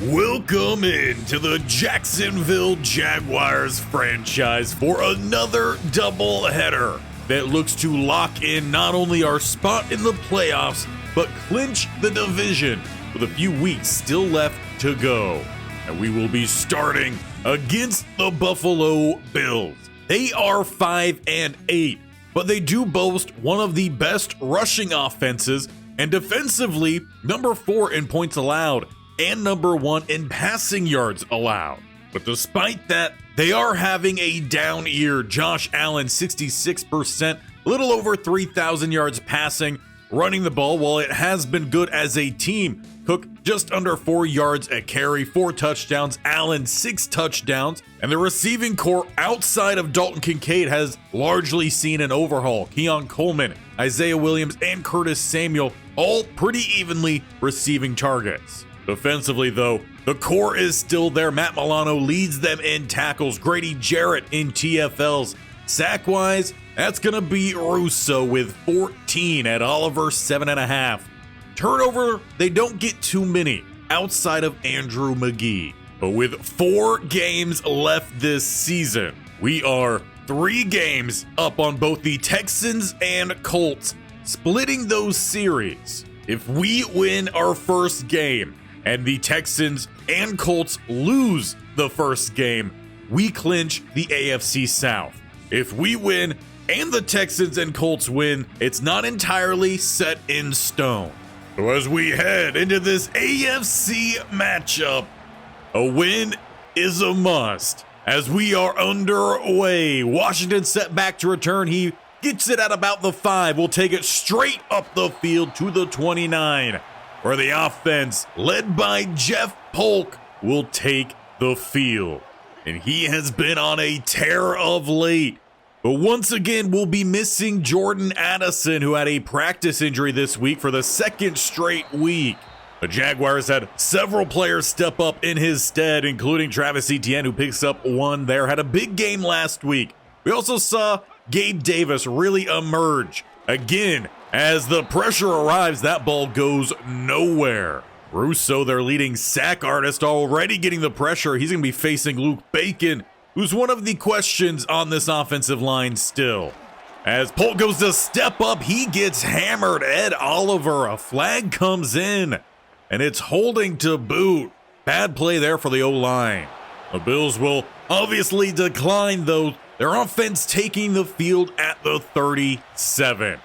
Welcome into the Jacksonville Jaguars franchise for another doubleheader that looks to lock in not only our spot in the playoffs, but clinch the division with a few weeks still left to go. And we will be starting against the Buffalo Bills. They are 5-8, but they do boast one of the best rushing offenses and defensively number 4 in points allowed and number 1 in passing yards allowed. But despite that, they are having a down year. Josh Allen, 66%, a little over 3,000 yards passing, running the ball. While it has been good as a team, Cook just under 4 yards a carry, 4 touchdowns, Allen 6 touchdowns, and the receiving core outside of Dalton Kincaid has largely seen an overhaul. Keon Coleman, Isaiah Williams, and Curtis Samuel all pretty evenly receiving targets. Defensively, though, the core is still there. Matt Milano leads them in tackles. Grady Jarrett in TFLs. Sack-wise, that's going to be Russo with 14 at Oliver 7.5. Turnover, they don't get too many outside of Andrew McGee. But with 4 games left this season, we are 3 games up on both the Texans and Colts, splitting those series. If we win our first game, and the Texans and Colts lose the first game, we clinch the AFC South. If we win and the Texans and Colts win, it's not entirely set in stone. So as we head into this AFC matchup, a win is a must. As we are underway, Washington set back to return. He gets it at about the 5. We'll take it straight up the field to the 29. Where the offense, led by Jeff Polk, will take the field. And he has been on a tear of late. But once again, we'll be missing Jordan Addison, who had a practice injury this week for the second straight week. The Jaguars had several players step up in his stead, including Travis Etienne, who picks up 1 there. Had a big game last week. We also saw Gabe Davis really emerge again. As the pressure arrives, that ball goes nowhere. Russo, their leading sack artist, already getting the pressure. He's going to be facing Luke Bacon, who's one of the questions on this offensive line still. As Polk goes to step up, he gets hammered. Ed Oliver, a flag comes in, and it's holding to boot. Bad play there for the O-line. The Bills will obviously decline, though. Their offense taking the field at the 37.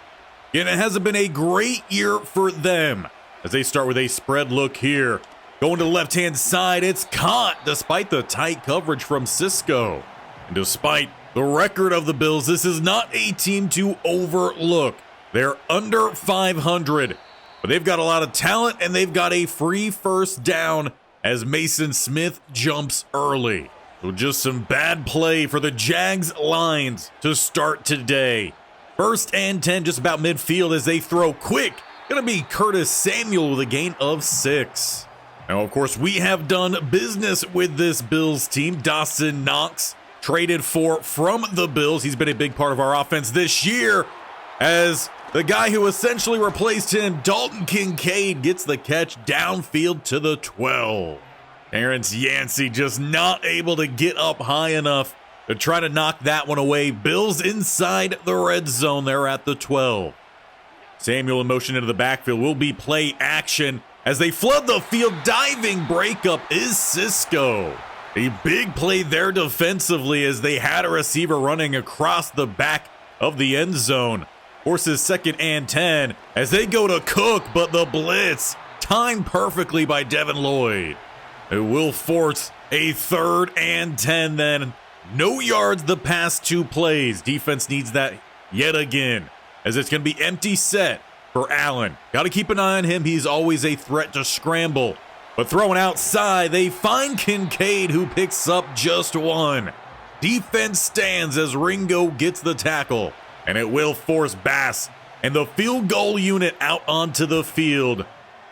And it hasn't been a great year for them as they start with a spread look here. Going to the left-hand side, it's caught despite the tight coverage from Cisco. And despite the record of the Bills, this is not a team to overlook. They're under 500, but they've got a lot of talent and they've got a free first down as Mason Smith jumps early. So just some bad play for the Jags lines to start today. 1st and 10, just about midfield as they throw quick. Gonna be Curtis Samuel with a gain of 6. Now, of course, we have done business with this Bills team. Dawson Knox traded from the Bills. He's been a big part of our offense this year as the guy who essentially replaced him, Dalton Kincaid, gets the catch downfield to the 12. Terrence Yancey just not able to get up high enough to try to knock that one away. Bills inside the red zone. They're at the 12. Samuel in motion into the backfield will be play action as they flood the field. Diving breakup is Cisco. A big play there defensively as they had a receiver running across the back of the end zone. Forces 2nd and 10 as they go to Cook, but the blitz timed perfectly by Devin Lloyd. It will force a 3rd and 10 then. No yards the past 2 plays. Defense needs that yet again, as it's going to be empty set for Allen. Got to keep an eye on him. He's always a threat to scramble. But throwing outside, they find Kincaid, who picks up just 1. Defense stands as Ringo gets the tackle, and it will force Bass and the field goal unit out onto the field,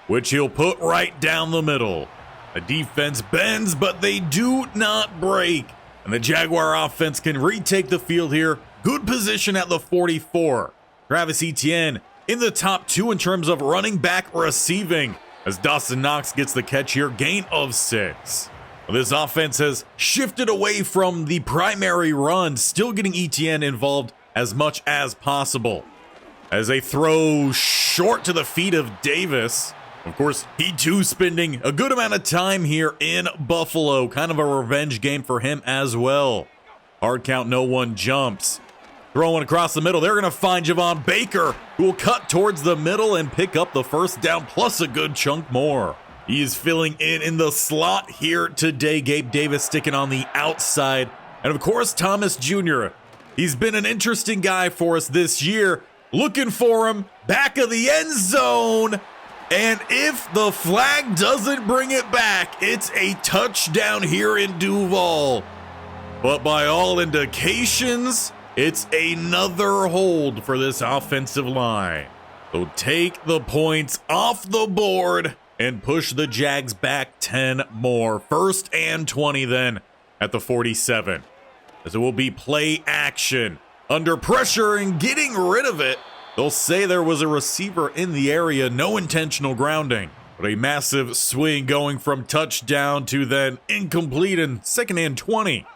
which he'll put right down the middle. The defense bends, but they do not break. And the Jaguar offense can retake the field here. Good position at the 44. Travis Etienne in the top 2 in terms of running back receiving. as Dawson Knox gets the catch here, gain of 6. This offense has shifted away from the primary run, still getting ETN involved as much as possible. As they throw short to the feet of Davis. Of course, he too spending a good amount of time here in Buffalo. Kind of a revenge game for him as well. Hard count, no one jumps. Throwing across the middle, they're going to find Javon Baker, who will cut towards the middle and pick up the first down, plus a good chunk more. He is filling in the slot here today. Gabe Davis sticking on the outside. And of course, Thomas Jr. He's been an interesting guy for us this year. Looking for him, back of the end zone. And if the flag doesn't bring it back, it's a touchdown here in Duval. But by all indications, it's another hold for this offensive line. So take the points off the board and push the Jags back 10 more. 1st and 20 then at the 47. As it will be play action. Under pressure and getting rid of it. They'll say there was a receiver in the area, no intentional grounding. But a massive swing going from touchdown to then incomplete and 2nd and 20.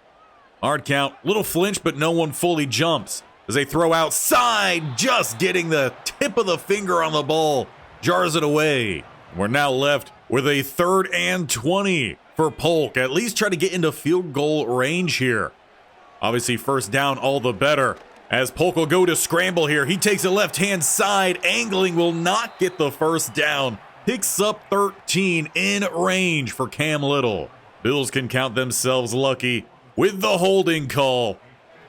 Hard count, little flinch, but no one fully jumps. As they throw outside, just getting the tip of the finger on the ball. Jars it away. We're now left with a 3rd and 20 for Polk. At least try to get into field goal range here. Obviously, first down, all the better. As Polk will go to scramble here. He takes it left-hand side. Angling will not get the first down. Picks up 13 in range for Cam Little. Bills can count themselves lucky with the holding call.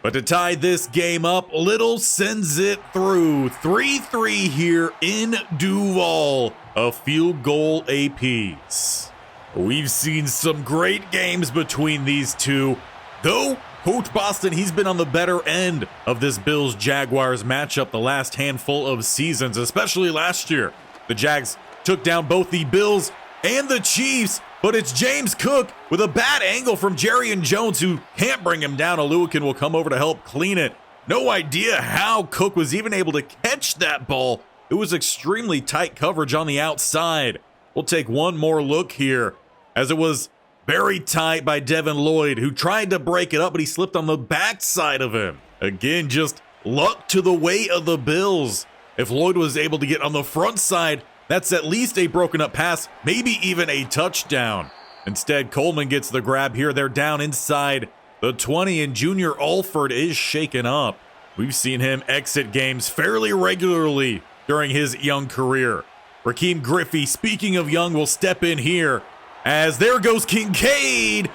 But to tie this game up, Little sends it through. 3-3 here in Duval. A field goal apiece. We've seen some great games between these two. Though, Coach Boston, he's been on the better end of this Bills-Jaguars matchup the last handful of seasons, especially last year. The Jags took down both the Bills and the Chiefs, but it's James Cook with a bad angle from Jerry and Jones who can't bring him down. Aluakin will come over to help clean it. No idea how Cook was even able to catch that ball. It was extremely tight coverage on the outside. We'll take one more look here as it was very tight by Devin Lloyd, who tried to break it up, but he slipped on the backside of him. Again, just luck to the way of the Bills. If Lloyd was able to get on the front side, that's at least a broken up pass, maybe even a touchdown. Instead, Coleman gets the grab here. They're down inside the 20, and Junior Alford is shaken up. We've seen him exit games fairly regularly during his young career. Rakeem Griffey, speaking of young, will step in here. As there goes Kincaid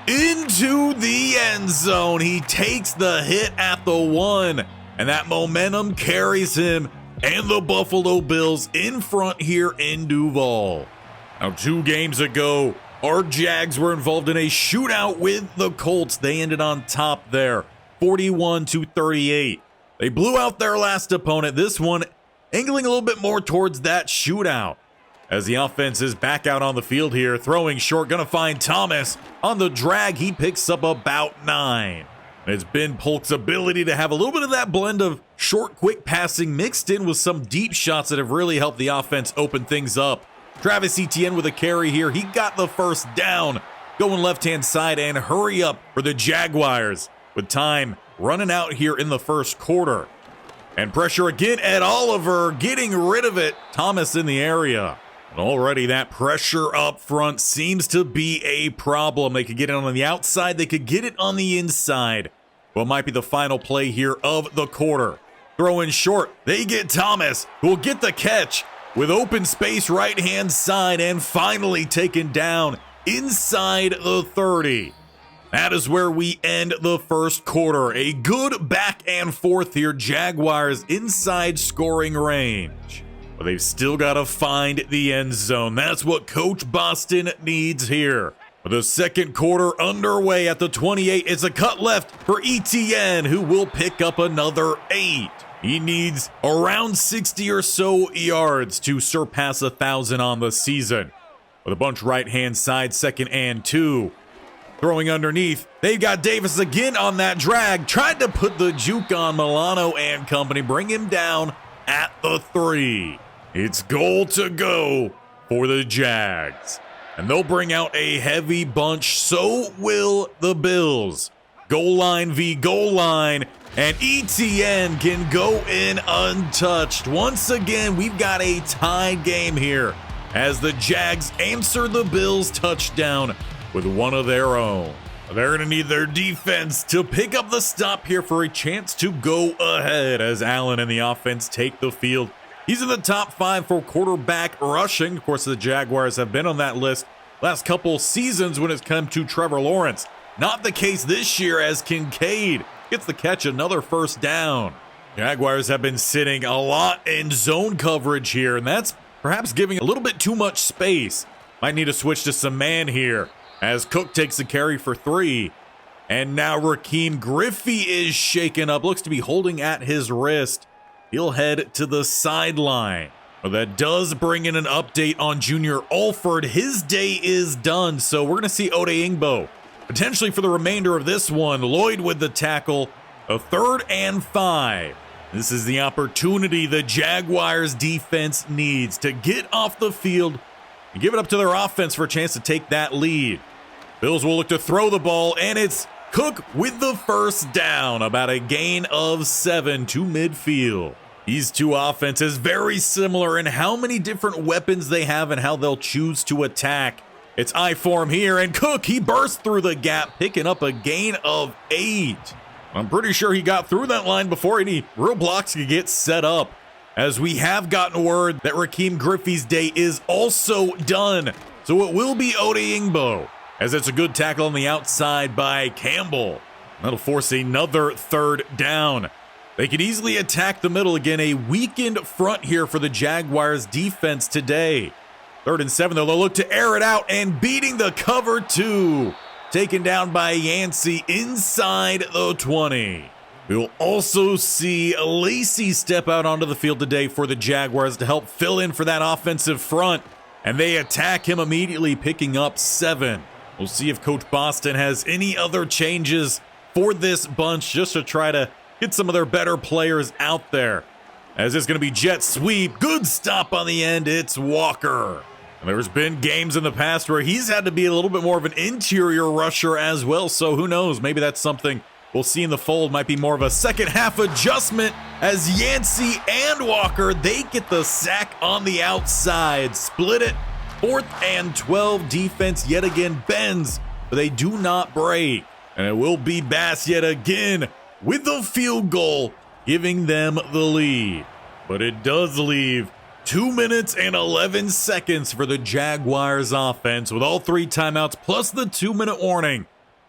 into the end zone. He takes the hit at the 1, and that momentum carries him and the Buffalo Bills in front here in Duval. Now, 2 games ago, our Jags were involved in a shootout with the Colts. They ended on top there, 41-38. They blew out their last opponent. This one angling a little bit more towards that shootout. As the offense is back out on the field here, throwing short, gonna find Thomas. On the drag, he picks up about 9. It's been Polk's ability to have a little bit of that blend of short, quick passing mixed in with some deep shots that have really helped the offense open things up. Travis Etienne with a carry here. He got the first down. Going left-hand side and hurry up for the Jaguars with time running out here in the first quarter. And pressure again at Oliver, getting rid of it. Thomas in the area. Already that pressure up front seems to be a problem. They could get it on the outside. They could get it on the inside. What might be the final play here of the quarter. Throw in short. They get Thomas, who will get the catch with open space right-hand side and finally taken down inside the 30. That is where we end the first quarter. A good back and forth here. Jaguars inside scoring range. But they've still got to find the end zone. That's what Coach Boston needs here. With the second quarter underway at the 28, it's a cut left for ETN, who will pick up another 8. He needs around 60 or so yards to surpass 1,000 on the season. With a bunch right-hand side, 2nd and 2. Throwing underneath, they've got Davis again on that drag. Tried to put the juke on Milano and company, bring him down at the 3. It's goal to go for the Jags. And they'll bring out a heavy bunch, so will the Bills. Goal line v. goal line, and ETN can go in untouched. Once again, we've got a tied game here as the Jags answer the Bills' touchdown with one of their own. They're going to need their defense to pick up the stop here for a chance to go ahead as Allen and the offense take the field. He's in the top 5 for quarterback rushing. Of course, the Jaguars have been on that list last couple seasons when it's come to Trevor Lawrence. Not the case this year as Kincaid gets the catch, another first down. Jaguars have been sitting a lot in zone coverage here, and that's perhaps giving a little bit too much space. Might need to switch to some man here as Cook takes the carry for 3. And now Raheem Griffey is shaken up, looks to be holding at his wrist. He'll head to the sideline. Well, that does bring in an update on Junior Alford. His day is done, so we're going to see Odeyingbo potentially for the remainder of this one. Lloyd with the tackle, a 3rd and 5. This is the opportunity the Jaguars defense needs to get off the field and give it up to their offense for a chance to take that lead. Bills will look to throw the ball, and it's Cook with the first down, about a gain of 7 to midfield. These two offenses very similar in how many different weapons they have and how they'll choose to attack. It's I form here, and Cook, he burst through the gap, picking up a gain of 8. I'm pretty sure he got through that line before any real blocks could get set up, as we have gotten word that Raheem Griffey's day is also done. So it will be Odeyingbo, as it's a good tackle on the outside by Campbell. That'll force another 3rd down. They can easily attack the middle again. A weakened front here for the Jaguars defense today. 3rd and 7, though. They'll look to air it out, and beating the cover 2. Taken down by Yancey inside the 20. We'll also see Lacey step out onto the field today for the Jaguars to help fill in for that offensive front. And they attack him immediately, picking up 7. We'll see if Coach Boston has any other changes for this bunch just to try to get some of their better players out there. As it's going to be jet sweep. Good stop on the end. It's Walker. And there's been games in the past where he's had to be a little bit more of an interior rusher as well. So who knows? Maybe that's something we'll see in the fold. Might be more of a second half adjustment as Yancey and Walker, they get the sack on the outside. Split it. 4th and 12. Defense yet again bends, but they do not break. And it will be Bass yet again with the field goal, giving them the lead. But it does leave 2 minutes and 11 seconds for the Jaguars offense with all 3 timeouts plus the 2-minute warning.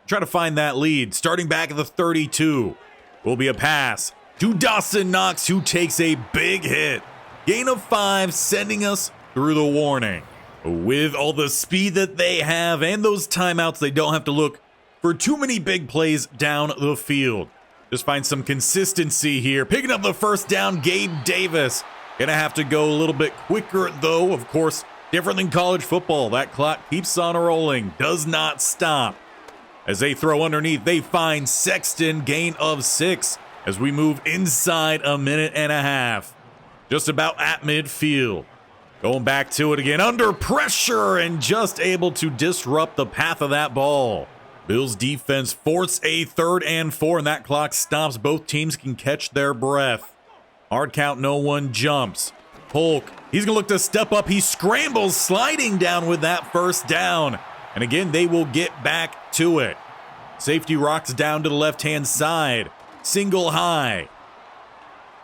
Try to find that lead. Starting back at the 32 will be a pass to Dawson Knox, who takes a big hit. Gain of 5, sending us through the warning. With all the speed that they have and those timeouts, they don't have to look for too many big plays down the field. Just find some consistency here. Picking up the first down, Gabe Davis. Gonna have to go a little bit quicker, though. Of course, different than college football. That clock keeps on rolling, does not stop. As they throw underneath, they find Sexton, gain of 6. As we move inside a minute and a half. Just about at midfield. Going back to it again, under pressure, and just able to disrupt the path of that ball. Bills defense force a 3rd and 4, and that clock stops. Both teams can catch their breath. Hard count, no one jumps. Polk, he's going to look to step up. He scrambles, sliding down with that first down. And again, they will get back to it. Safety rocks down to the left-hand side. Single high.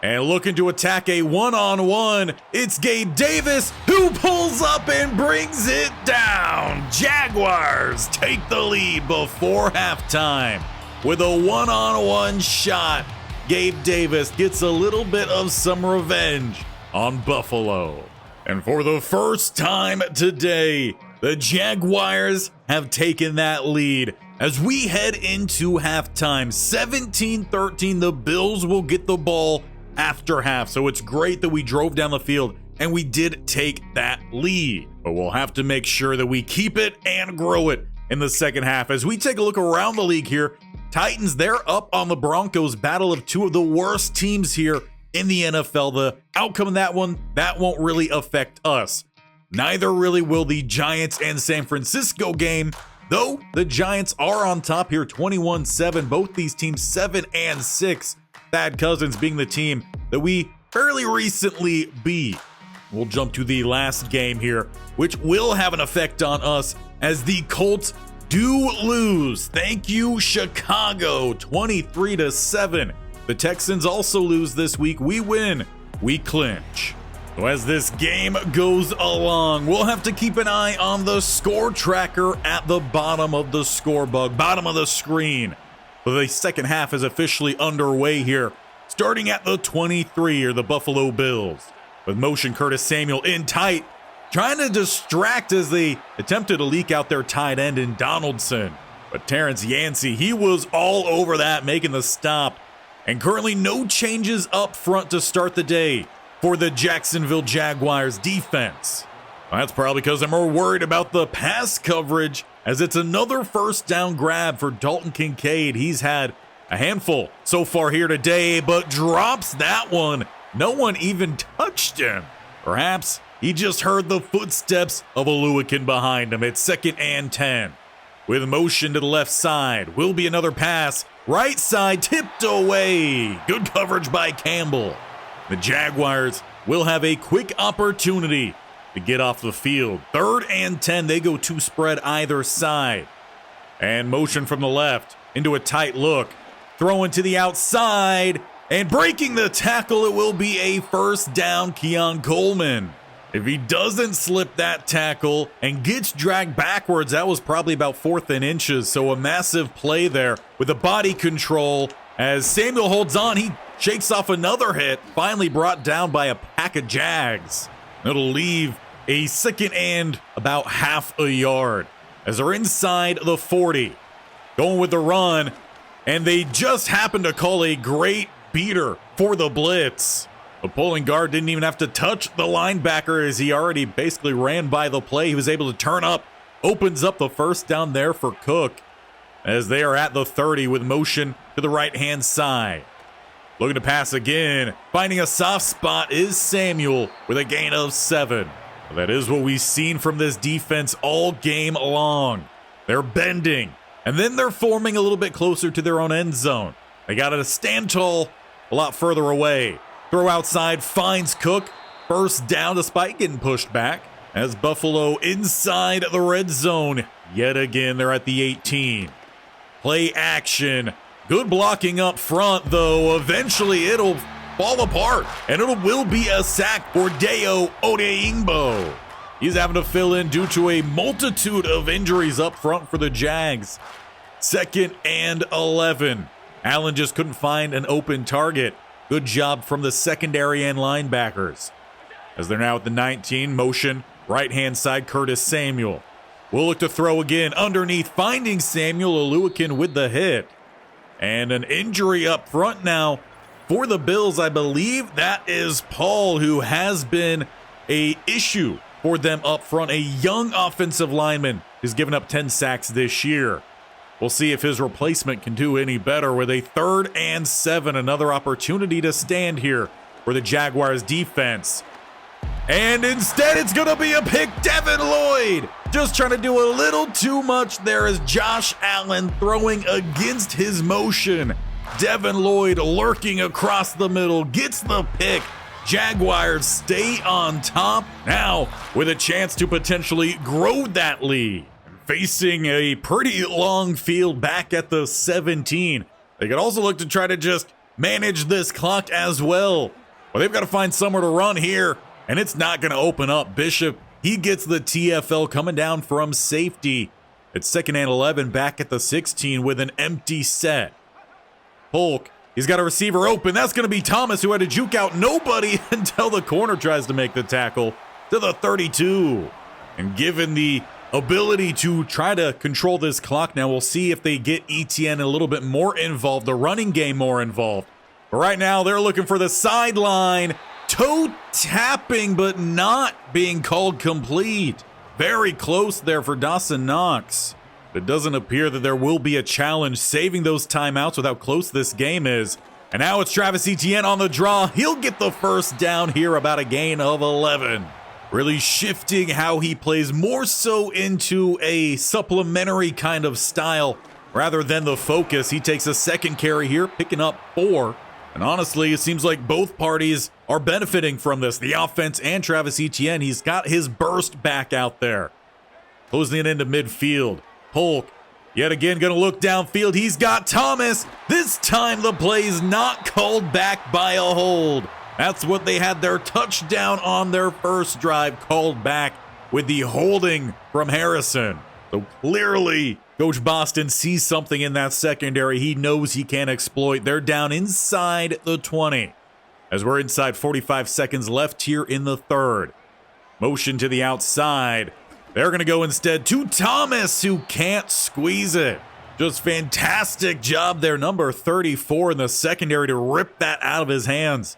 And looking to attack a one-on-one, it's Gabe Davis who pulls up and brings it down. Jaguars take the lead before halftime with a one-on-one shot. Gabe Davis gets a little bit of some revenge on Buffalo. And for the first time today, the Jaguars have taken that lead. As we head into halftime, 17-13, the Bills will get the ball after half. So it's great that we drove down the field and we did take that lead. But we'll have to make sure that we keep it and grow it in the second half. As we take a look around the league here, Titans, they're up on the Broncos. Battle of 2 of the worst teams here in the NFL. The outcome of that one, that won't really affect us. Neither really will the Giants and San Francisco game, though the Giants are on top here 21-7. Both these teams 7-6. Thad Cousins being the team that we fairly recently beat. We'll jump to the last game here, which will have an effect on us as the Colts do lose. Thank you, Chicago, 23-7. The Texans also lose this week. We win. We clinch. So as this game goes along, we'll have to keep an eye on the score tracker at the bottom of the scorebug, bottom of the screen. But the second half is officially underway here. Starting at the 23 are the Buffalo Bills. With motion, Curtis Samuel in tight, trying to distract as they attempted to leak out their tight end in Donaldson. But Terrence Yancey, he was all over that, making the stop. And currently no changes up front to start the day for the Jacksonville Jaguars defense. Well, that's probably because they're more worried about the pass coverage, as it's another first down grab for Dalton Kincaid. He's had a handful so far here today, but drops that one. No one even touched him. Perhaps he just heard the footsteps of Oluwakin behind him. It's 2nd and 10. With motion to the left side, will be another pass. Right side tipped away. Good coverage by Campbell. The Jaguars will have a quick opportunity to get off the field. 3rd and 10. They go 2 spread either side. And motion from the left into a tight look. Throwing to the outside. And breaking the tackle, it will be a first down, Keon Coleman. If he doesn't slip that tackle and gets dragged backwards, that was probably about 4th and inches. So a massive play there with the body control. As Samuel holds on, he shakes off another hit, finally brought down by a pack of Jags. It'll leave a 2nd and about half a yard as they're inside the 40. Going with the run, and they just happened to call a great beater for the blitz. The pulling guard didn't even have to touch the linebacker as he already basically ran by the play. He was able to turn up, opens up the first down there for Cook as they are at the 30 with motion to the right-hand side. Looking to pass again. Finding a soft spot is Samuel with a gain of 7. Well, that is what we've seen from this defense all game long. They're bending, and then they're forming a little bit closer to their own end zone. They got to stand tall a lot further away. Throw outside finds Cook. First down despite getting pushed back as Buffalo inside the red zone. Yet again, they're at the 18. Play action. Good blocking up front, though. Eventually, it'll fall apart, and it will be a sack for Deo Odeingbo. He's having to fill in due to a multitude of injuries up front for the Jags. 2nd and 11. Allen just couldn't find an open target. Good job from the secondary and linebackers. As they're now at the 19, motion, right-hand side, Curtis Samuel. We'll look to throw again underneath, finding Samuel. Oluwakin with the hit. And an injury up front now for the Bills. I believe that is Paul, who has been an issue for them up front. A young offensive lineman who's given up 10 sacks this year. We'll see if his replacement can do any better with a 3rd and 7. Another opportunity to stand here for the Jaguars defense. And instead it's going to be a pick. Devin Lloyd just trying to do a little too much there as Josh Allen throwing against his motion. Devin Lloyd lurking across the middle, gets the pick. Jaguars stay on top now with a chance to potentially grow that lead. Facing a pretty long field back at the 17. They could also look to try to just manage this clock as well. Well, they've got to find somewhere to run here, and it's not going to open up. Bishop, he gets the TFL coming down from safety. It's 2nd and 11 back at the 16 with an empty set. Polk, he's got a receiver open. That's going to be Thomas, who had to juke out nobody until the corner tries to make the tackle to the 32. And given the ability to try to control this clock now, we'll see if they get ETN a little bit more involved, the running game more involved. But right now, they're looking for the sideline. Toe tapping, but not being called complete. Very close there for Dawson Knox. It doesn't appear that there will be a challenge saving those timeouts with how close this game is. And now it's Travis Etienne on the draw. He'll get the first down here, about a gain of 11. really shifting how he plays more so into a supplementary kind of style rather than the focus. He takes a second carry here, picking up 4. And honestly, it seems like both parties are benefiting from this. The offense and Travis Etienne, he's got his burst back out there. Closing it into midfield. Polk, yet again, going to look downfield. He's got Thomas. This time the play's not called back by a hold. That's what they had their touchdown on their first drive called back with the holding from Harrison. So clearly, Coach Boston sees something in that secondary he knows he can exploit. They're down inside the 20 as we're inside 45 seconds left here in the third. Motion to the outside. They're going to go instead to Thomas, who can't squeeze it. Just fantastic job there, number 34 in the secondary to rip that out of his hands.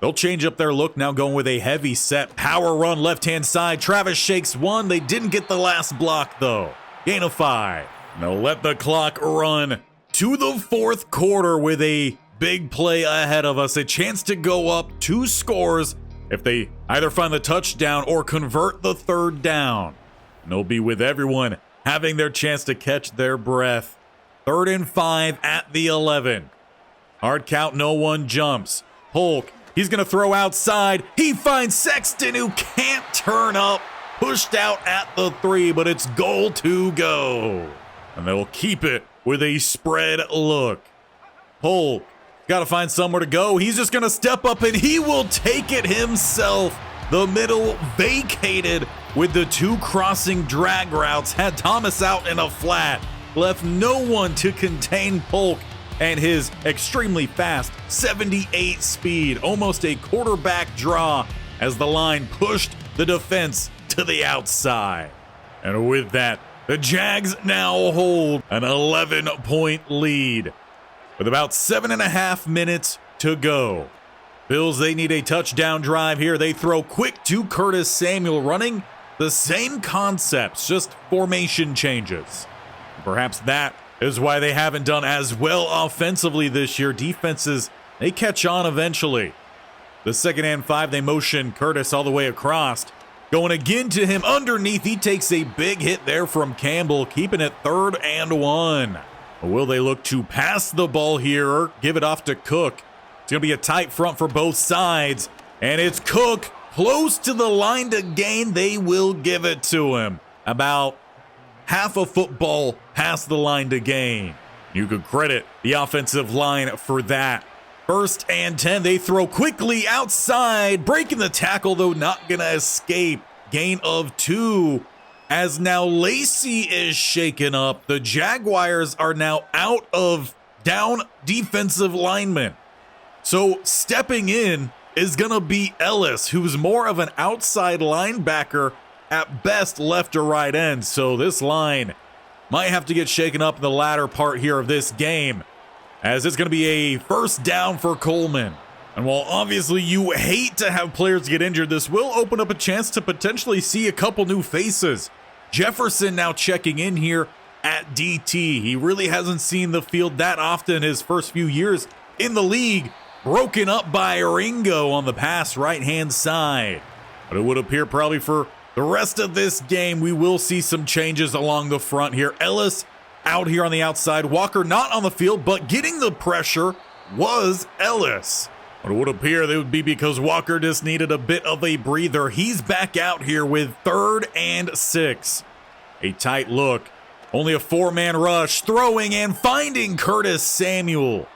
They'll change up their look now, going with a heavy set power run left-hand side. Travis shakes one. They didn't get the last block, though. Gain of 5. They'll let the clock run to the fourth quarter with a big play ahead of us. A chance to go up 2 scores if they either find the touchdown or convert the third down. And they'll be with everyone having their chance to catch their breath. 3rd and 5 at the 11. Hard count, no one jumps. Polk, he's going to throw outside. He finds Sexton, who can't turn up. Pushed out at the 3, but it's goal to go. And they'll keep it with a spread look. Polk, got to find somewhere to go. He's just going to step up, and he will take it himself. The middle vacated with the 2 crossing drag routes. Had Thomas out in a flat. Left no one to contain Polk and his extremely fast 78 speed. Almost a quarterback draw as the line pushed the defense to the outside. And with that, the Jags now hold an 11-point lead with about 7.5 minutes to go. Bills, they need a touchdown drive here. They throw quick to Curtis Samuel, running the same concepts, just formation changes. Perhaps that is why they haven't done as well offensively this year. Defenses, they catch on eventually. The 2nd and 5, they motion Curtis all the way across. Going again to him underneath. He takes a big hit there from Campbell, keeping it 3rd and 1. Will they look to pass the ball here or give it off to Cook? It's going to be a tight front for both sides. And it's Cook close to the line to gain. They will give it to him. About half a football past the line to gain. You could credit the offensive line for that. 1st and 10, they throw quickly outside, breaking the tackle, though not going to escape. Gain of 2, as now Lacey is shaken up. The Jaguars are now out of down defensive linemen. So stepping in is going to be Ellis, who's more of an outside linebacker, at best left or right end. So this line might have to get shaken up in the latter part here of this game, as it's going to be a 1st down for Coleman. And while obviously you hate to have players get injured, this will open up a chance to potentially see a couple new faces. Jefferson now checking in here at DT. He really hasn't seen the field that often his first few years in the league. Broken up by Ringo on the pass right-hand side. But it would appear probably for the rest of this game, we will see some changes along the front here. Ellis out here on the outside. Walker not on the field, but getting the pressure was Ellis. But it would appear that would be because Walker just needed a bit of a breather. He's back out here with 3rd and 6. A tight look. Only a 4-man rush. Throwing and finding Curtis Samuel.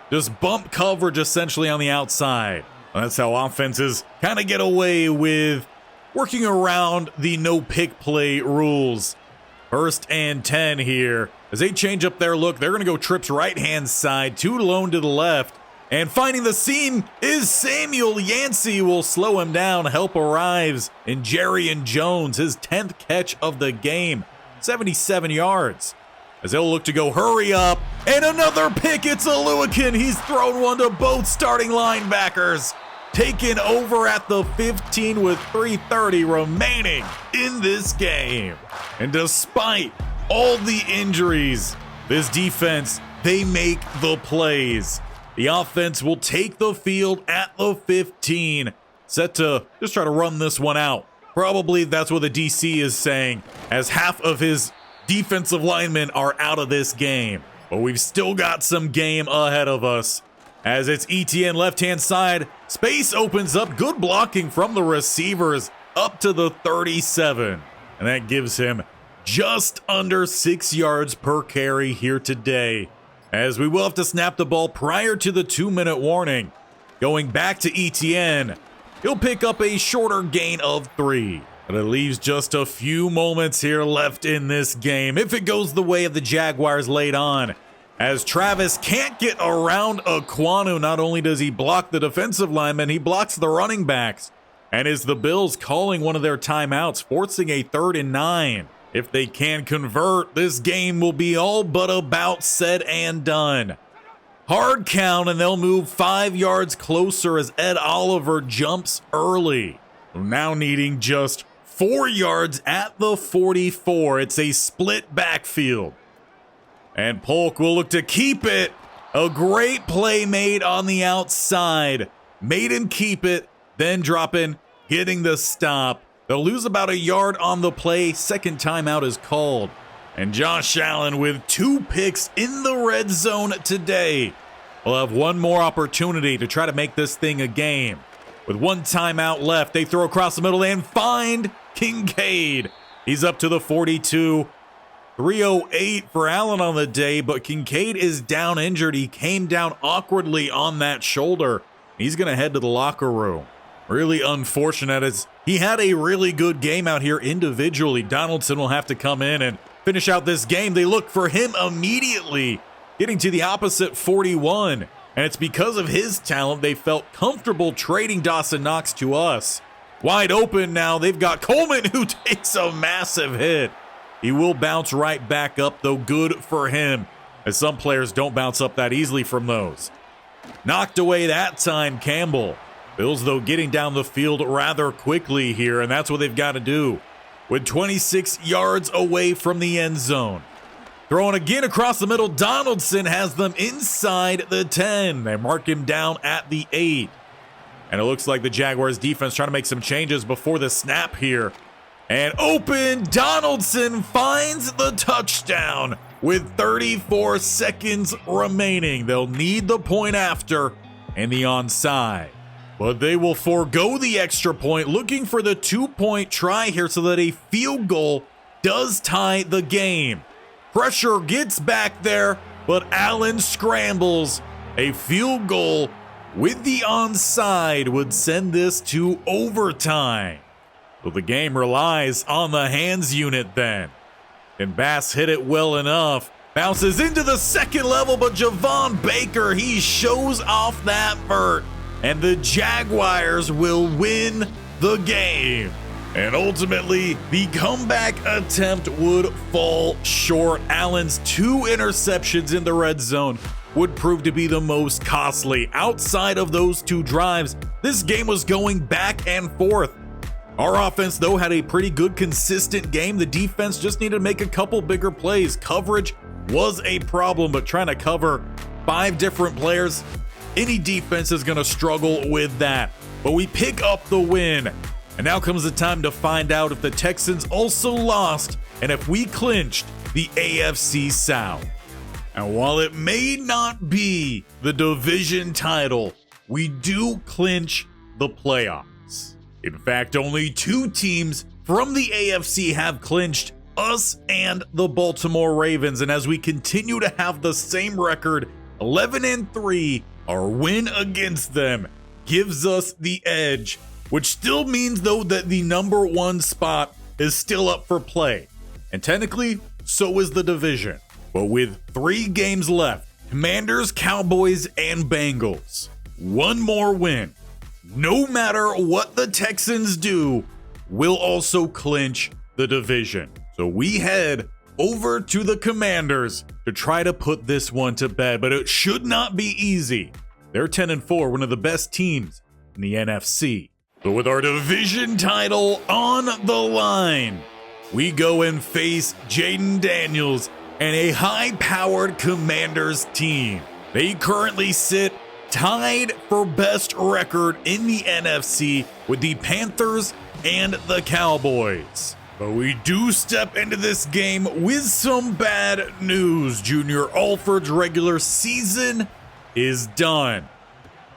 Just bump coverage essentially on the outside. That's how offenses kind of get away with working around the no-pick play rules. 1st and 10 here. As they change up their look, they're going to go trips right-hand side, 2 lone to the left. And finding the seam is Samuel. Yancey will slow him down. Help arrives in Jerry and Jones, his 10th catch of the game. 77 yards. As they'll look to go hurry up. And another pick. It's Aluakin. He's thrown one to both starting linebackers. Taken over at the 15 with 3:30 remaining in this game. And despite all the injuries, this defense, they make the plays. The offense will take the field at the 15. Set to just try to run this one out. Probably that's what the DC is saying, as half of his defensive linemen are out of this game. But we've still got some game ahead of us. As it's ETN left-hand side, space opens up, good blocking from the receivers up to the 37. And that gives him just under 6 yards per carry here today, as we will have to snap the ball prior to the 2-minute warning. Going back to ETN, he'll pick up a shorter gain of 3. But it leaves just a few moments here left in this game, if it goes the way of the Jaguars late on. As Travis can't get around Aquanu, not only does he block the defensive lineman, he blocks the running backs. And is the Bills calling one of their timeouts, forcing a 3rd and 9. If they can convert, this game will be all but about said and done. Hard count, and they'll move 5 yards closer as Ed Oliver jumps early. Now needing just 4 yards at the 44. It's a split backfield. And Polk will look to keep it. A great play made on the outside. Made him keep it, then drop in, getting the stop. They'll lose about a yard on the play. Second timeout is called. And Josh Allen with 2 picks in the red zone today. We'll have one more opportunity to try to make this thing a game. With 1 timeout left, they throw across the middle and find Kincaid. He's up to the 42. 308 for Allen on the day, but Kincaid is down injured. He came down awkwardly on that shoulder. He's going to head to the locker room. Really unfortunate, as he had a really good game out here individually. Donaldson will have to come in and finish out this game. They look for him immediately, getting to the opposite 41. And it's because of his talent they felt comfortable trading Dawson Knox to us. Wide open now, they've got Coleman, who takes a massive hit. He will bounce right back up, though. Good for him, as some players don't bounce up that easily from those. Knocked away that time, Campbell. Bills, though, getting down the field rather quickly here, and that's what they've got to do, with 26 yards away from the end zone. Throwing again across the middle, Donaldson has them inside the 10. They mark him down at the 8. And it looks like the Jaguars defense trying to make some changes before the snap here. And open, Donaldson finds the touchdown with 34 seconds remaining. They'll need the point after and the onside. But they will forego the extra point, looking for the 2-point try here so that a field goal does tie the game. Pressure gets back there, but Allen scrambles. A field goal with the onside would send this to overtime. So the game relies on the hands unit then. And Bass hit it well enough. Bounces into the second level, but Javon Baker, he shows off that vert. And the Jaguars will win the game. And ultimately, the comeback attempt would fall short. Allen's 2 interceptions in the red zone would prove to be the most costly. Outside of those 2 drives, this game was going back and forth. Our offense, though, had a pretty good, consistent game. The defense just needed to make a couple bigger plays. Coverage was a problem, but trying to cover 5 different players, any defense is going to struggle with that. But we pick up the win. And now comes the time to find out if the Texans also lost and if we clinched the AFC South. And while it may not be the division title, we do clinch the playoffs. In fact, only 2 teams from the AFC have clinched, us and the Baltimore Ravens. And as we continue to have the same record, 11-3, our win against them gives us the edge, which still means, though, that the number 1 spot is still up for play. And technically, so is the division. But with 3 games left, Commanders, Cowboys, and Bengals, 1 more win, no matter what the Texans do, will also clinch the division. So we head over to the Commanders to try to put this one to bed, but it should not be easy. They're 10-4, one of the best teams in the NFC. So with our division title on the line, we go and face Jaden Daniels and a high-powered Commanders team. They currently sit tied for best record in the NFC with the Panthers and the Cowboys. But we do step into this game with some bad news. Junior Alford's regular season is done.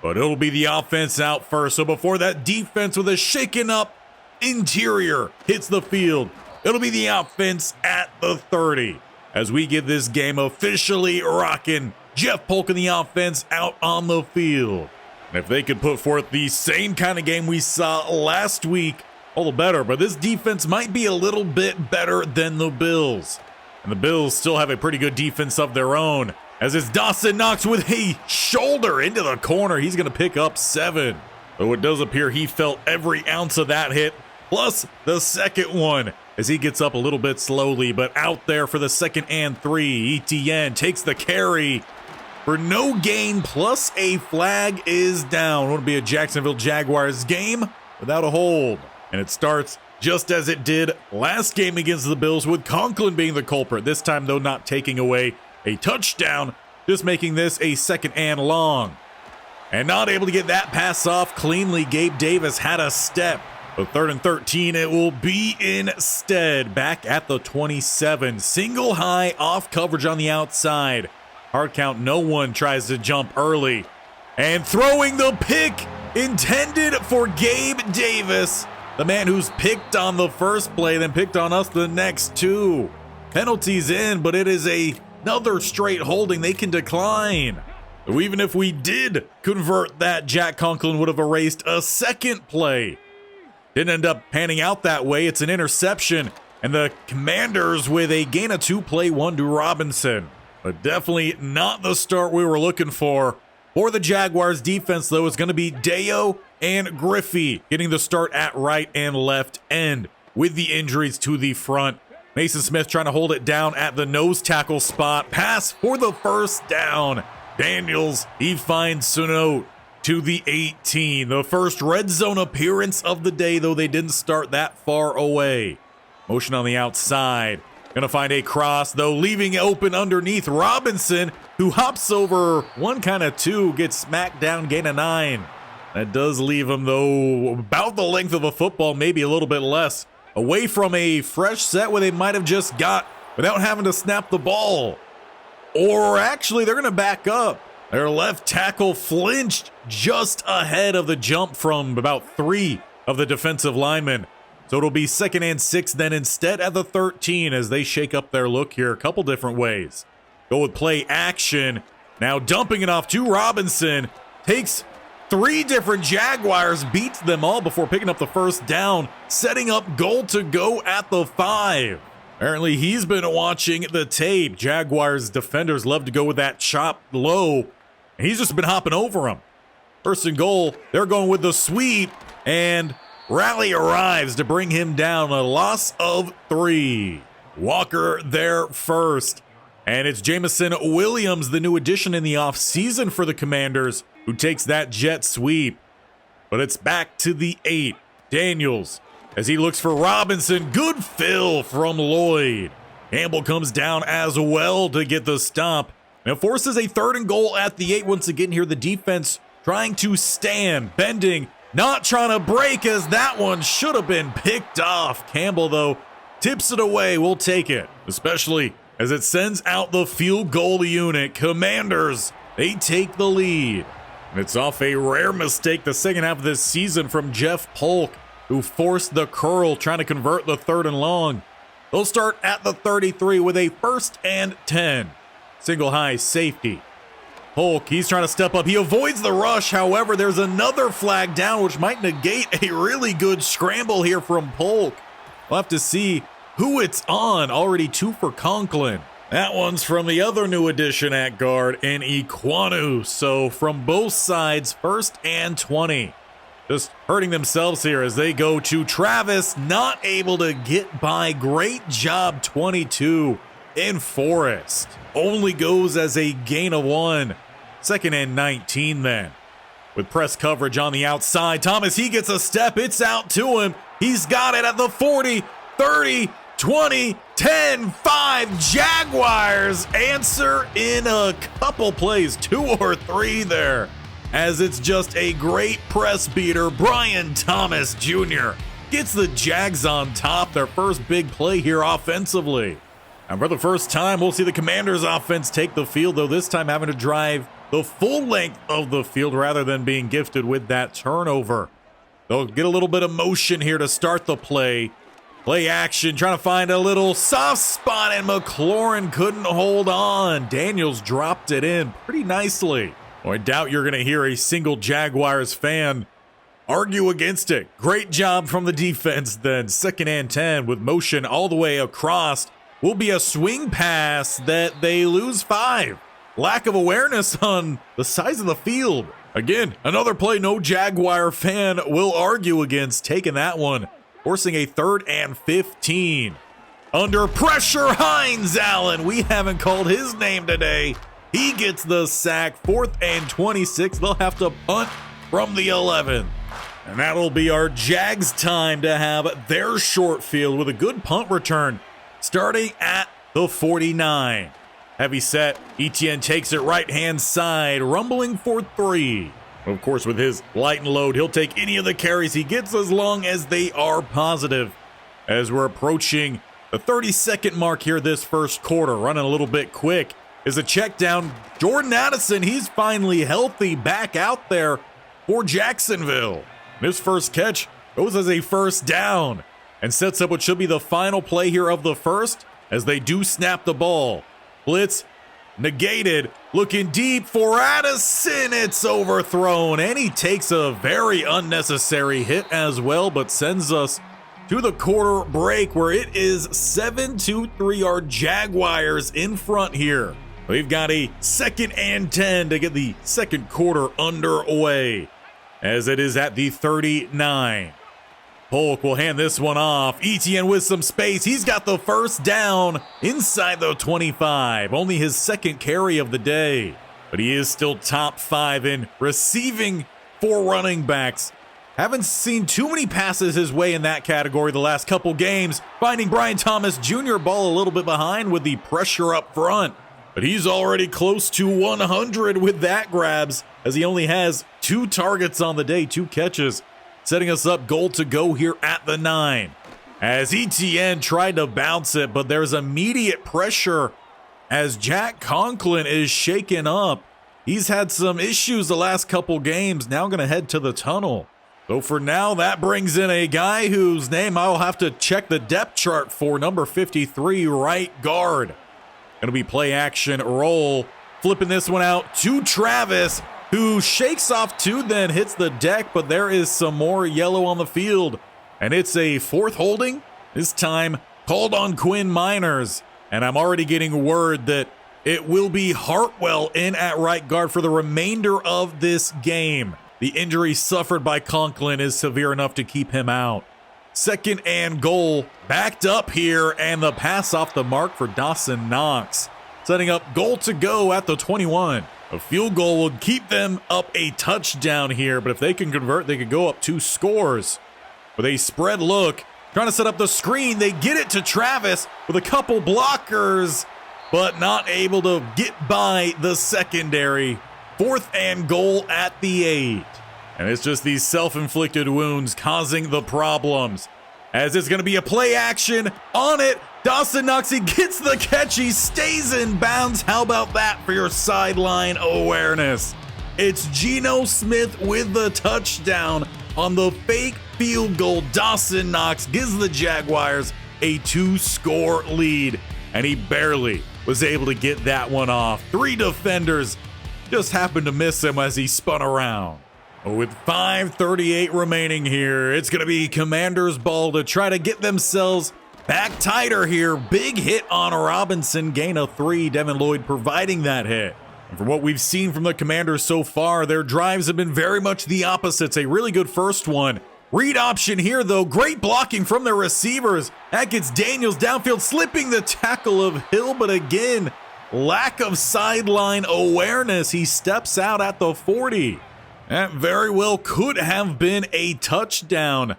But it'll be the offense out first. So before that defense with a shaken up interior hits the field, it'll be the offense at the 30. As we get this game officially rocking, Jeff Polk and the offense out on the field. And if they could put forth the same kind of game we saw last week, all the better. But this defense might be a little bit better than the Bills. And the Bills still have a pretty good defense of their own. As it's Dawson Knox with a shoulder into the corner. He's going to pick up 7. Though it does appear he felt every ounce of that hit, plus the second one, as he gets up a little bit slowly. But out there for the 2nd and 3. Etienne takes the carry for no gain, plus a flag is down. It'll be a Jacksonville Jaguars game without a hold. And it starts just as it did last game against the Bills, with Conklin being the culprit. This time, though, not taking away a touchdown, just making this a 2nd and long. And not able to get that pass off cleanly. Gabe Davis had a step. But 3rd and 13, it will be instead. Back at the 27. Single high off coverage on the outside. Hard count, no one tries to jump early. And throwing the pick intended for Gabe Davis. The man who's picked on the first play, then picked on us the next 2. Penalties in, but it is another straight holding they can decline. So even if we did convert that, Jack Conklin would have erased a 2nd play. Didn't end up panning out that way. It's an interception, and the Commanders with a gain of 2, play 1 to Robinson. But definitely not the start we were looking for. For the Jaguars defense, though, is going to be Deo and Griffey getting the start at right and left end with the injuries to the front. Mason Smith trying to hold it down at the nose tackle spot. Pass for the first down. Daniels, he finds Sunote to the 18. The first red zone appearance of the day, though they didn't start that far away. Motion on the outside. Gonna find a cross, though, leaving open underneath Robinson, who hops over one kind of 2, gets smacked down, gain of 9. That does leave him, though, about the length of a football, maybe a little bit less, away from a fresh set where they might have just got without having to snap the ball. Or actually, they're gonna back up. Their left tackle flinched just ahead of the jump from about 3 of the defensive linemen. So it'll be 2nd and 6 then instead at the 13 as they shake up their look here a couple different ways. Go with play action. Now dumping it off to Robinson. Takes 3 different Jaguars, beats them all before picking up the first down, setting up goal to go at the 5. Apparently he's been watching the tape. Jaguars defenders love to go with that chop low. And he's just been hopping over them. 1st and goal, they're going with the sweep, and Rally arrives to bring him down. A loss of 3. Walker there first. And it's Jamison Williams, the new addition in the offseason for the Commanders, who takes that jet sweep. But it's back to the 8. Daniels, as he looks for Robinson. Good fill from Lloyd. Campbell comes down as well to get the stop. And it forces a 3rd and goal at the 8. Once again here, the defense trying to stand, bending, not trying to break, as that one should have been picked off. Campbell, though, tips it away. We'll take it, especially as it sends out the field goal unit. Commanders, they take the lead. And it's off a rare mistake the second half of this season from Jeff Polk, who forced the curl, trying to convert the 3rd and long. They'll start at the 33 with a 1st and 10. Single high safety. Polk, he's trying to step up. He avoids the rush. However, there's another flag down, which might negate a really good scramble here from Polk. We'll have to see who it's on. Already 2 for Conklin. That one's from the other new addition at guard, in Equanu. So from both sides, 1st and 20. Just hurting themselves here as they go to Travis. Not able to get by. Great job, 22 in Forrest. Only goes as a gain of 1. 2nd and 19 then. With press coverage on the outside, Thomas, he gets a step. It's out to him. He's got it at the 40, 30, 20, 10, 5. Jaguars answer in a couple plays, 2 or 3 there, as it's just a great press beater. Brian Thomas Jr. gets the Jags on top, their first big play here offensively. And for the first time, we'll see the Commanders offense take the field, though this time having to drive the full length of the field rather than being gifted with that turnover. They'll get a little bit of motion here to start the play. Play action, trying to find a little soft spot, and McLaurin couldn't hold on. Daniels dropped it in pretty nicely. Oh, I doubt you're going to hear a single Jaguars fan argue against it. Great job from the defense then. 2nd and 10 with motion all the way across. Will be a swing pass that they lose 5. Lack of awareness on the size of the field. Again, another play no Jaguar fan will argue against, taking that one, forcing a 3rd and 15. Under pressure, Hines Allen. We haven't called his name today. He gets the sack. 4th and 26. They'll have to punt from the 11. And that'll be our Jags time to have their short field with a good punt return starting at the 49. Heavy set. Etienne takes it right-hand side, rumbling for 3. Of course, with his light and load, he'll take any of the carries he gets as long as they are positive. As we're approaching the 30-second mark here this first quarter, running a little bit quick, is a check down. Jordan Addison, he's finally healthy, back out there for Jacksonville. This first catch goes as a first down and sets up what should be the final play here of the first as they do snap the ball. Blitz negated, looking deep for Addison. It's overthrown, and he takes a very unnecessary hit as well, but sends us to the quarter break where it is 7-3. Our Jaguars in front here. We've got a 2nd and 10 to get the second quarter underway as it is at the 39. Polk will hand this one off. Etienne with some space. He's got the first down inside the 25. Only his 2nd carry of the day. But he is still top 5 in receiving for running backs. Haven't seen too many passes his way in that category the last couple games. Finding Brian Thomas Jr. ball a little bit behind with the pressure up front. But he's already close to 100 with that grabs as he only has 2 targets on the day, 2 catches. Setting us up goal to go here at the 9. As Etienne tried to bounce it, but there's immediate pressure as Jack Conklin is shaken up. He's had some issues the last couple games, now going to head to the tunnel. So for now, that brings in a guy whose name I'll have to check the depth chart for, number 53, right guard. Going to be play action roll. Flipping this one out to Travis, who shakes off 2, then hits the deck, but there is some more yellow on the field. And it's a 4th holding, this time called on Quinn Miners. And I'm already getting word that it will be Hartwell in at right guard for the remainder of this game. The injury suffered by Conklin is severe enough to keep him out. 2nd and goal, backed up here, and the pass off the mark for Dawson Knox. Setting up goal to go at the 21. A field goal will keep them up a touchdown here, but if they can convert, they could go up 2 scores. With a spread look, trying to set up the screen, they get it to Travis with a couple blockers, but not able to get by the secondary. 4th and goal at the 8. And it's just these self-inflicted wounds causing the problems. As it's going to be a play action on it. Dawson Knox, he gets the catch. He stays in bounds. How about that for your sideline awareness? It's Geno Smith with the touchdown on the fake field goal. Dawson Knox gives the Jaguars a 2-score lead, and he barely was able to get that one off. 3 defenders just happened to miss him as he spun around. With 5:38 remaining here, it's going to be Commanders' ball to try to get themselves back tighter here. Big hit on Robinson, gain of 3. Devin Lloyd providing that hit. And from what we've seen from the Commanders so far, their drives have been very much the opposites. A really good first one. Read option here, though. Great blocking from their receivers. That gets Daniels downfield, slipping the tackle of Hill, but again, lack of sideline awareness. He steps out at the 40. That very well could have been a touchdown.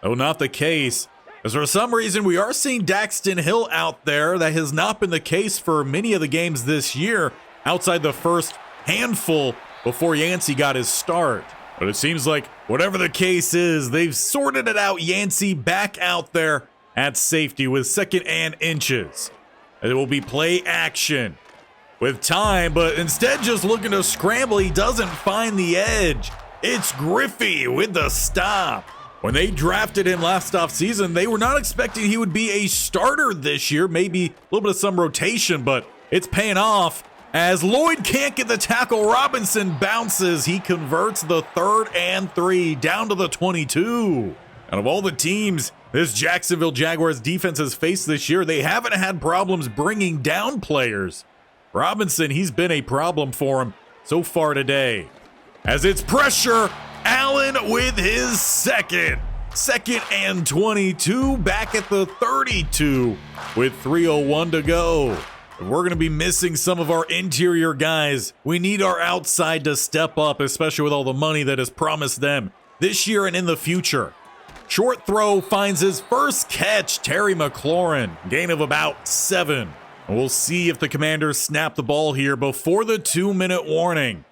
Oh, not the case. As for some reason, we are seeing Daxton Hill out there. That has not been the case for many of the games this year, outside the first handful before Yancey got his start. But it seems like whatever the case is, they've sorted it out. Yancey back out there at safety with 2nd and inches. It will be play action with time, but instead just looking to scramble. He doesn't find the edge. It's Griffey with the stop. When they drafted him last offseason, they were not expecting he would be a starter this year. Maybe a little bit of some rotation, but it's paying off. As Lloyd can't get the tackle, Robinson bounces. He converts the 3rd and 3 down to the 22. Out of all the teams this Jacksonville Jaguars defense has faced this year, they haven't had problems bringing down players. Robinson, he's been a problem for him so far today. As it's pressure, Allen with his 2nd and 22, back at the 32 with 3:01 to go. If we're going to be missing some of our interior guys, we need our outside to step up, especially with all the money that is promised them this year and in the future. Short throw finds his first catch, Terry McLaurin, gain of about 7. We'll see if the Commanders snap the ball here before the 2-minute warning.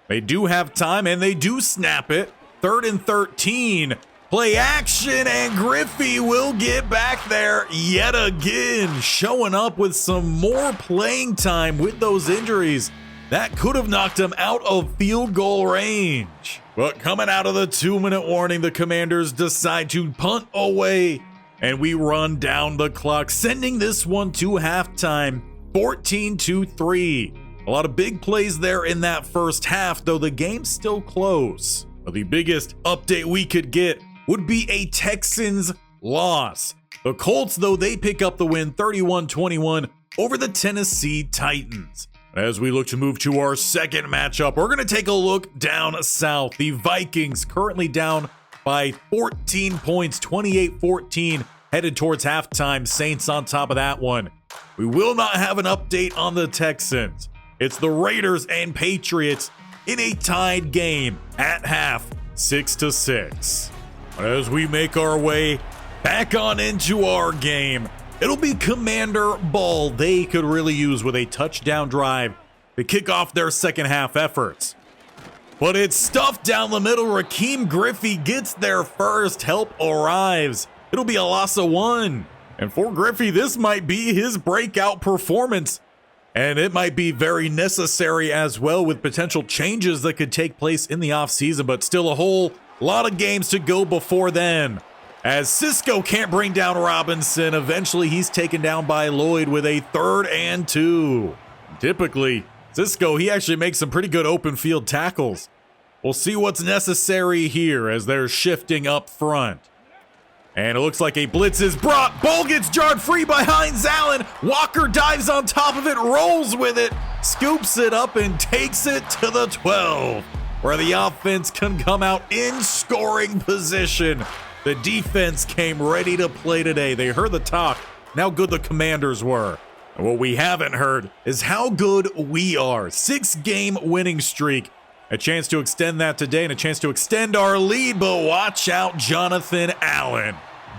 They do have time, and they do snap it. 3rd and 13. Play action, and Griffey will get back there yet again, showing up with some more playing time with those injuries. That could have knocked him out of field goal range. But coming out of the 2-minute warning, the Commanders decide to punt away, and we run down the clock, sending this one to halftime, 14-3. A lot of big plays there in that first half, though the game's still close. But the biggest update we could get would be a Texans loss. The Colts, though, they pick up the win 31-21 over the Tennessee Titans. As we look to move to our second matchup, we're going to take a look down south. The Vikings currently down by 14 points, 28-14, headed towards halftime. Saints on top of that one. We will not have an update on the Texans. It's the Raiders and Patriots in a tied game at half, 6-6. As we make our way back on into our game, it'll be Commander ball they could really use with a touchdown drive to kick off their second half efforts. But it's stuffed down the middle. Raheem Griffey gets there first. Help arrives. It'll be a loss of 1. And for Griffey, this might be his breakout performance. And it might be very necessary as well, with potential changes that could take place in the offseason, but still a whole lot of games to go before then. As Cisco can't bring down Robinson, eventually he's taken down by Lloyd with a 3rd and 2. Typically, Cisco, he actually makes some pretty good open field tackles. We'll see what's necessary here as they're shifting up front. And it looks like a blitz is brought. Ball gets jarred free by Hines Allen. Walker dives on top of it, rolls with it, scoops it up, and takes it to the 12, where the offense can come out in scoring position. The defense came ready to play today. They heard the talk, and how good the Commanders were. And what we haven't heard is how good we are. 6-game winning streak. A chance to extend that today and a chance to extend our lead, but watch out, Jonathan Allen.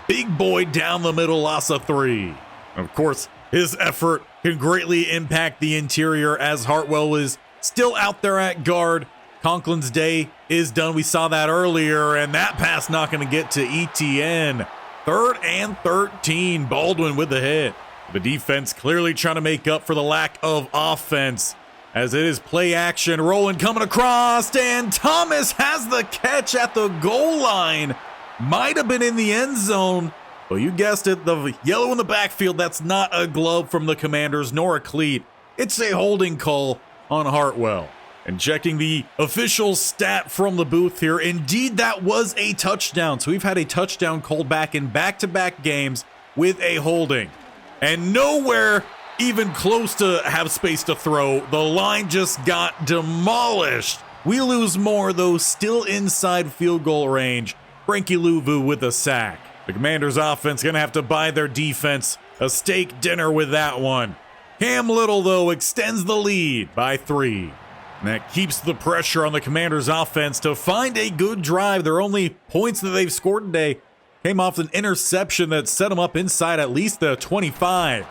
Big boy down the middle, loss of 3. Of course, his effort can greatly impact the interior as Hartwell is still out there at guard. Conklin's day is done. We saw that earlier, and that pass not going to get to ETN. 3rd and 13, Baldwin with the hit. The defense clearly trying to make up for the lack of offense, as it is play action, rolling, coming across, and Thomas has the catch at the goal line. Might have been in the end zone, but you guessed it, the yellow in the backfield, that's not a glove from the Commanders, nor a cleat. It's a holding call on Hartwell. And checking the official stat from the booth here, indeed that was a touchdown. So we've had a touchdown called back in back-to-back games with a holding. And nowhere even close to have space to throw. The line just got demolished. We lose more, though, still inside field goal range. Frankie Louvu with a sack. The Commanders' offense going to have to buy their defense a steak dinner with that one. Cam Little, though, extends the lead by 3. And that keeps the pressure on the Commanders' offense to find a good drive. Their only points that they've scored today came off an interception that set them up inside at least the 25.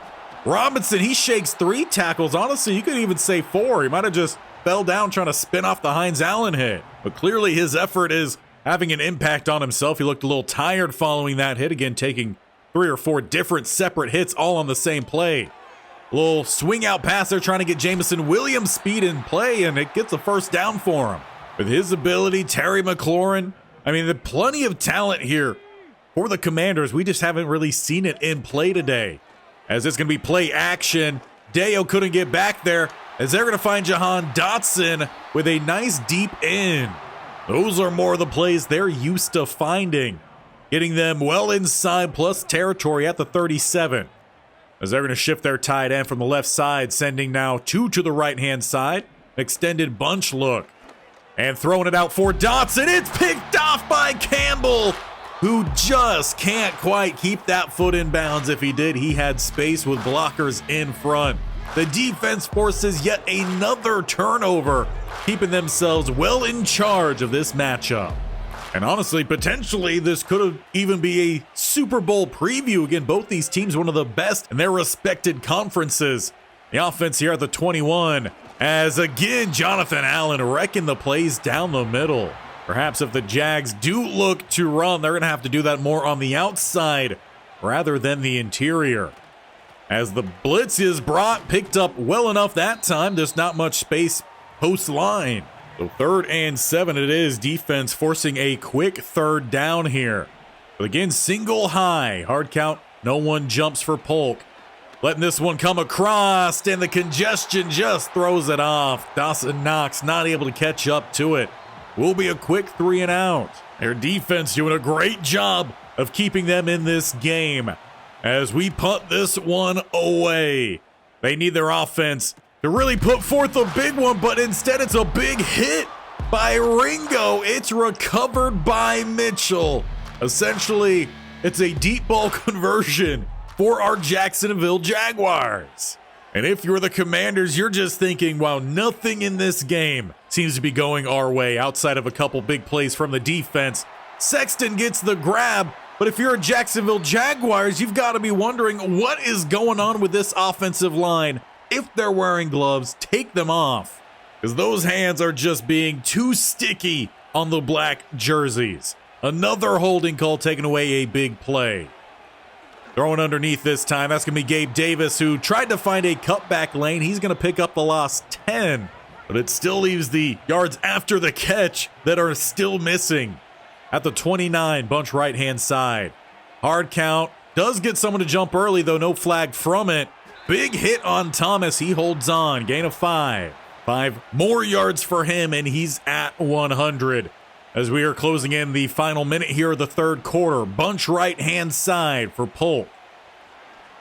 Robinson, he shakes 3 tackles. Honestly, you could even say 4. He might have just fell down trying to spin off the Hines Allen hit. But clearly his effort is having an impact on himself. He looked a little tired following that hit. Again, taking 3 or 4 different separate hits all on the same play. A little swing out pass there trying to get Jameson Williams speed in play, and it gets a first down for him. With his ability, Terry McLaurin, I mean, there's plenty of talent here for the Commanders. We just haven't really seen it in play today. As it's going to be play action. Deo couldn't get back there as they're going to find Jahan Dotson with a nice deep end. Those are more of the plays they're used to finding, getting them well inside plus territory at the 37. As they're going to shift their tight end from the left side, sending now 2 to the right-hand side. Extended bunch look. And throwing it out for Dotson. It's picked off by Campbell, who just can't quite keep that foot in bounds. If he did, he had space with blockers in front. The defense forces yet another turnover, keeping themselves well in charge of this matchup. And honestly, potentially, this could have even be a Super Bowl preview. Again, both these teams, one of the best in their respected conferences. The offense here at the 21, as again, Jonathan Allen wrecking the plays down the middle. Perhaps if the Jags do look to run, they're going to have to do that more on the outside rather than the interior. As the blitz is picked up well enough that time, there's not much space post line. So 3rd and 7 it is. Defense forcing a quick 3rd down here. But again, single high. Hard count. No one jumps for Polk. Letting this one come across, and the congestion just throws it off. Dawson Knox not able to catch up to it. Will be a quick 3 and out. Their defense doing a great job of keeping them in this game as we punt this one away. They need their offense to really put forth a big one, but instead it's a big hit by Ringo. It's recovered by Mitchell. Essentially, it's a deep ball conversion for our Jacksonville Jaguars. And if you're the Commanders, you're just thinking, wow, nothing in this game seems to be going our way outside of a couple big plays from the defense. Sexton gets the grab, but if you're a Jacksonville Jaguars, you've got to be wondering what is going on with this offensive line. If they're wearing gloves, take them off, because those hands are just being too sticky on the black jerseys. Another holding call taking away a big play. Throwing underneath this time, that's going to be Gabe Davis, who tried to find a cutback lane. He's going to pick up the loss 10, but it still leaves the yards after the catch that are still missing. At the 29, bunch right-hand side. Hard count. Does get someone to jump early, though no flag from it. Big hit on Thomas. He holds on. Gain of 5. 5 more yards for him, and he's at 100. As we are closing in the final minute here of the 3rd quarter. Bunch right-hand side for Polk.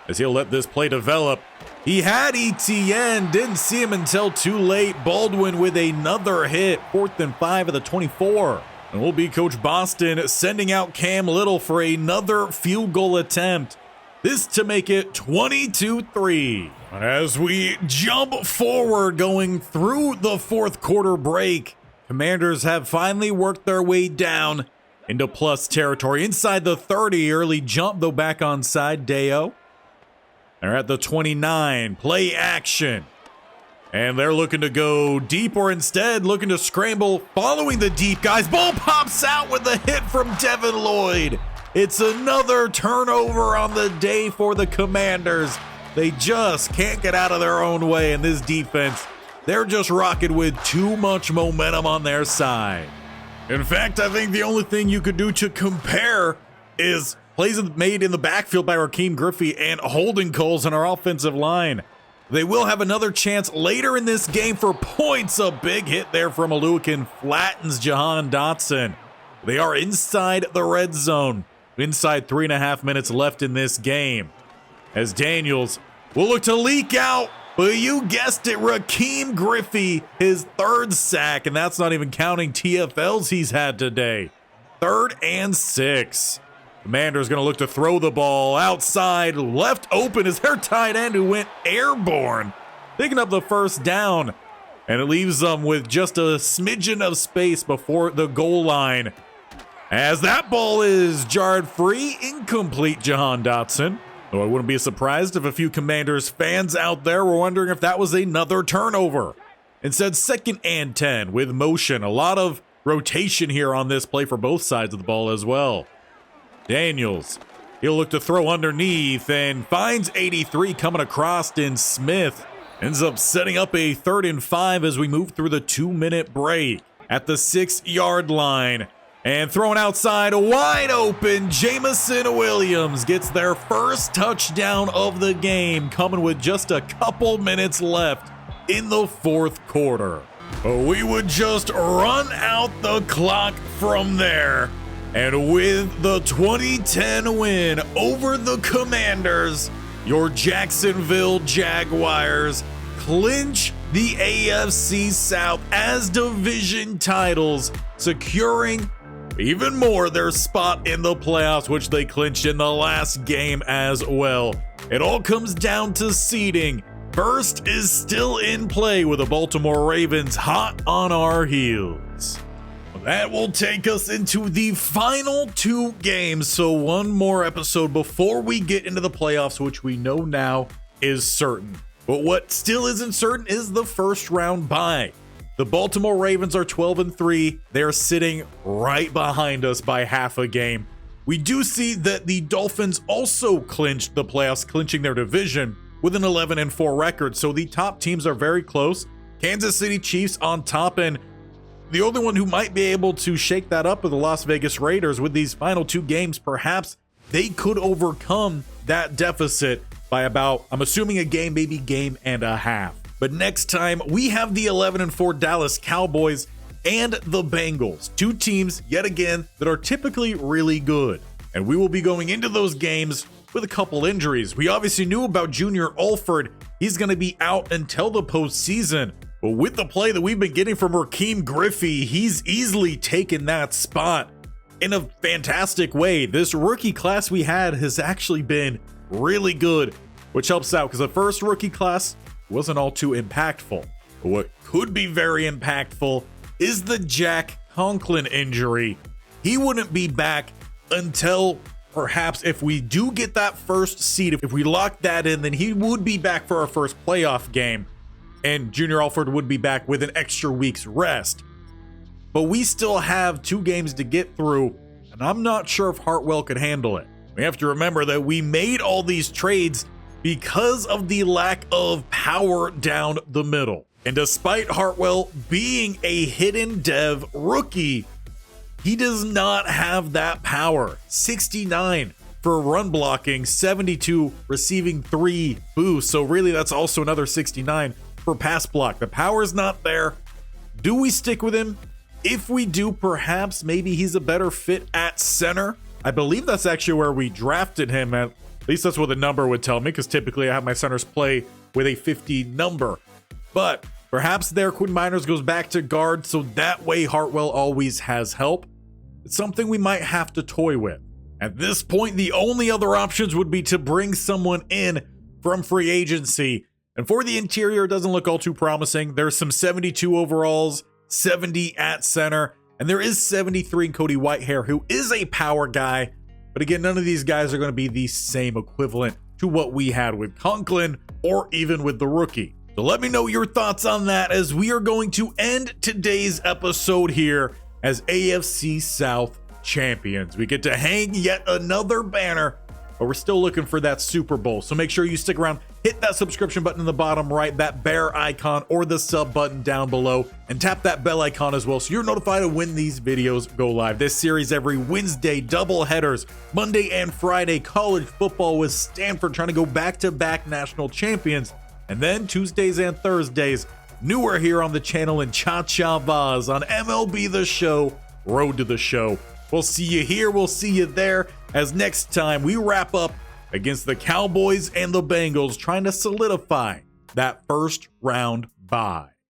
As he'll let this play develop. He had ETN. Didn't see him until too late. Baldwin with another hit. 4th and 5 of the 24. And will be Coach Boston sending out Cam Little for another field goal attempt. This to make it 22-3. As we jump forward going through the 4th quarter break, Commanders have finally worked their way down into plus territory. Inside the 30, early jump though back on side, Deo. They're at the 29, play action. And they're looking to go deep, or instead looking to scramble following the deep guys. Ball pops out with a hit from Devin Lloyd. It's another turnover on the day for the Commanders. They just can't get out of their own way in this defense. They're just rocking with too much momentum on their side. In fact, I think the only thing you could do to compare is plays made in the backfield by Rakeem Griffey and holding calls on our offensive line. They will have another chance later in this game for points. A big hit there from Aluakin flattens Jahan Dotson. They are inside the red zone. Inside 3.5 minutes left in this game. As Daniels will look to leak out. But you guessed it, Rakeem Griffey, his 3rd sack. And that's not even counting TFLs he's had today. 3rd and 6. Commander's going to look to throw the ball outside. Left open is their tight end who went airborne. Picking up the first down. And it leaves them with just a smidgen of space before the goal line. As that ball is jarred free, incomplete, Jahan Dotson. Though I wouldn't be surprised if a few Commanders fans out there were wondering if that was another turnover. Instead, 2nd and 10 with motion. A lot of rotation here on this play for both sides of the ball as well. Daniels, he'll look to throw underneath and finds 83 coming across in Smith. Ends up setting up a 3rd and 5 as we move through the 2-minute break. At the 6-yard line. And thrown outside, wide open, Jamison Williams gets their first touchdown of the game, coming with just a couple minutes left in the 4th quarter. But we would just run out the clock from there. And with the 2010 win over the Commanders, your Jacksonville Jaguars clinch the AFC South as division titles, securing even more their spot in the playoffs, which they clinched in the last game as well. It all comes down to seeding. First is still in play with the Baltimore Ravens hot on our heels. That will take us into the final 2 games, so one more episode before we get into the playoffs, which we know now is certain. But what still isn't certain is the first round bye. The Baltimore Ravens are 12-3. They're sitting right behind us by half a game. We do see that the Dolphins also clinched the playoffs, clinching their division with an 11-4 record. So the top teams are very close. Kansas City Chiefs on top, and the only one who might be able to shake that up are the Las Vegas Raiders. With these final 2 games, perhaps they could overcome that deficit by about, I'm assuming, a game, maybe game and a half. But next time, we have the 11-4 Dallas Cowboys and the Bengals, 2 teams, yet again, that are typically really good. And we will be going into those games with a couple injuries. We obviously knew about Junior Alford. He's going to be out until the postseason. But with the play that we've been getting from Rakeem Griffey, he's easily taken that spot in a fantastic way. This rookie class we had has actually been really good, which helps out because the first rookie class wasn't all too impactful. But what could be very impactful is the Jack Conklin injury. He wouldn't be back until perhaps if we do get that first seed, if we lock that in, then he would be back for our first playoff game. And Junior Alford would be back with an extra week's rest. But we still have 2 games to get through, and I'm not sure if Hartwell could handle it. We have to remember that we made all these trades because of the lack of power down the middle. And despite Hartwell being a hidden dev rookie, he does not have that power. 69 for run blocking, 72 receiving 3 boosts. So really that's also another 69 for pass block. The power is not there. Do we stick with him? If we do, perhaps maybe he's a better fit at center. I believe that's actually where we drafted him at. At least that's what the number would tell me, because typically I have my centers play with a 50 number. But perhaps there Quinn Miners goes back to guard, so that way Hartwell always has help. It's something we might have to toy with. At this point, the only other options would be to bring someone in from free agency. And for the interior, it doesn't look all too promising. There's some 72 overalls, 70 at center, and there is 73 in Cody Whitehair, who is a power guy. But again, none of these guys are going to be the same equivalent to what we had with Conklin or even with the rookie. So let me know your thoughts on that as we are going to end today's episode here as AFC South champions. We get to hang yet another banner, but we're still looking for that Super Bowl. So make sure you stick around, hit that subscription button in the bottom right, that bear icon or the sub button down below, and tap that bell icon as well so you're notified of when these videos go live. This series every Wednesday, double headers, Monday and Friday, college football with Stanford trying to go back-to-back national champions, and then Tuesdays and Thursdays, newer here on the channel in Cha-Cha Vaz on MLB The Show, Road to the Show. We'll see you here, we'll see you there, as next time we wrap up against the Cowboys and the Bengals, trying to solidify that first round bye.